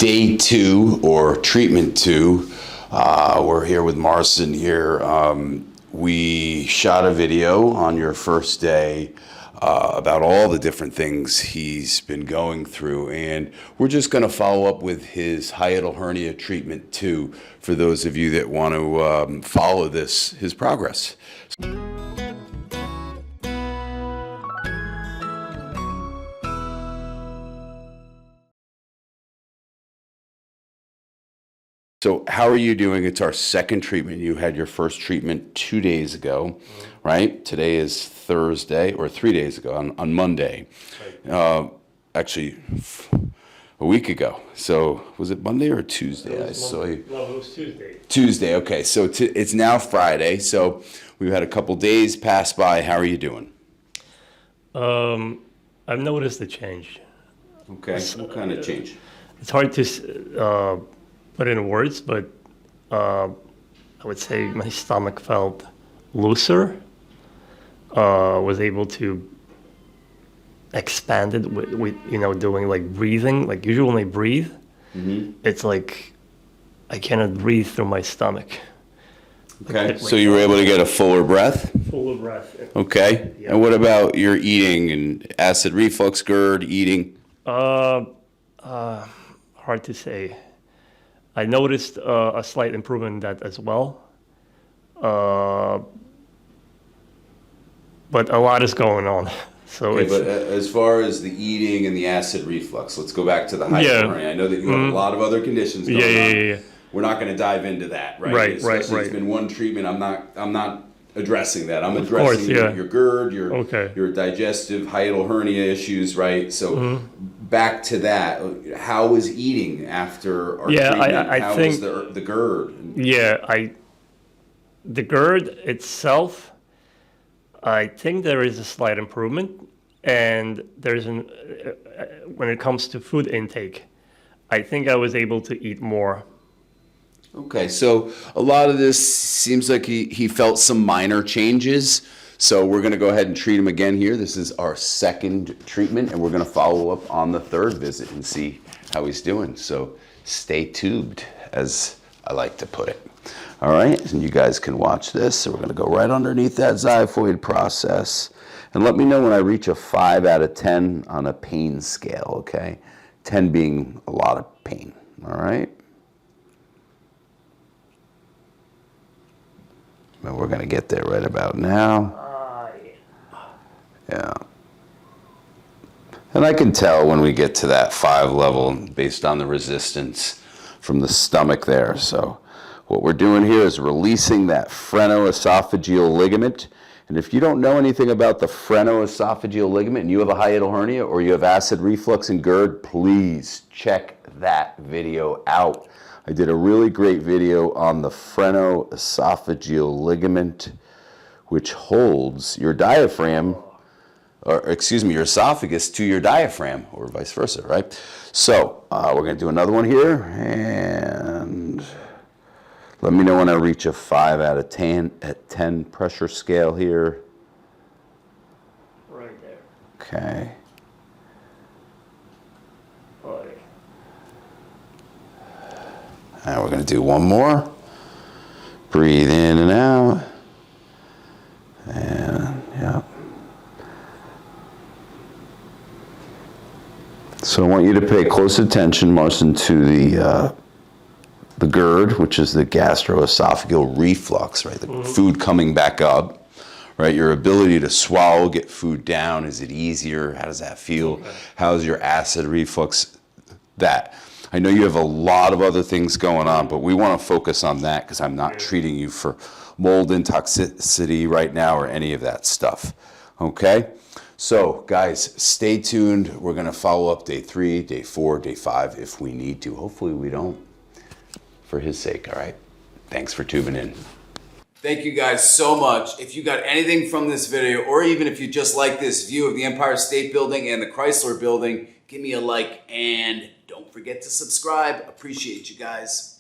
day 2 or treatment 2. We're here with Marcin here. We shot a video on your first day about all the different things he's been going through, and we're just going to follow up with his hiatal hernia treatment 2 for those of you that want to follow his progress. So how are you doing? It's our second treatment. You had your first treatment 2 days ago, right? Today is Thursday, or 3 days ago, on Monday. Actually, a week ago. So was it Monday or Tuesday? No, it was Tuesday. Tuesday, okay. So it's now Friday. So we've had a couple days pass by. How are you doing? I've noticed a change. Okay, what kind of change? It's hard to put in words, but I would say my stomach felt looser. Was able to expand it with doing like breathing. Like usually when I breathe, it's like I cannot breathe through my stomach. Okay, so you were able to get a fuller breath? Fuller breath. Okay, yeah. And what about your eating and acid reflux, GERD, eating? Hard to say. I noticed a slight improvement in that as well. But a lot is going on. So okay, but as far as the eating and the acid reflux, let's go back to the hiatal hernia. I know that you have a lot of other conditions going on. Yeah. We're not going to dive into that, right? Right. It's been one treatment. I'm not addressing that. I'm addressing your GERD, your digestive hiatal hernia issues, right? So back to that. How was eating after our treatment? How was the GERD? The GERD itself, I think there is a slight improvement, and when it comes to food intake, I think I was able to eat more. Okay, so a lot of this seems like he felt some minor changes. So we're going to go ahead and treat him again here. This is our second treatment, and we're going to follow up on the third visit and see how he's doing. So stay tuned, as I like to put it. All right, and you guys can watch this. So we're going to go right underneath that xiphoid process. And let me know when I reach a 5 out of 10 on a pain scale, okay? 10 being a lot of pain, all right? But we're going to get there right about now. Yeah. And I can tell when we get to that 5 level based on the resistance from the stomach there. So what we're doing here is releasing that phrenoesophageal ligament. And if you don't know anything about the phrenoesophageal ligament and you have a hiatal hernia or you have acid reflux and GERD, please check that video out. I did a really great video on the phrenoesophageal ligament, which holds your diaphragm, or excuse me, your esophagus to your diaphragm, or vice versa, right? So we're going to do another one here, and let me know when I reach a 5 out of 10 at 10 pressure scale here. Right there. Okay. Now we're going to do one more. Breathe in and out. And, yeah. So I want you to pay close attention, Marcin, to the GERD, which is the gastroesophageal reflux, right? The food coming back up, right? Your ability to swallow, get food down. Is it easier? How does that feel? Okay. How's your acid reflux? That. I know you have a lot of other things going on, but we want to focus on that because I'm not treating you for mold and toxicity right now or any of that stuff. Okay? So, guys, stay tuned. We're going to follow up day 3, day 4, day 5 if we need to. Hopefully we don't, for his sake, all right? Thanks for tuning in. Thank you guys so much. If you got anything from this video, or even if you just like this view of the Empire State Building and the Chrysler Building, give me a like and don't forget to subscribe. Appreciate you guys.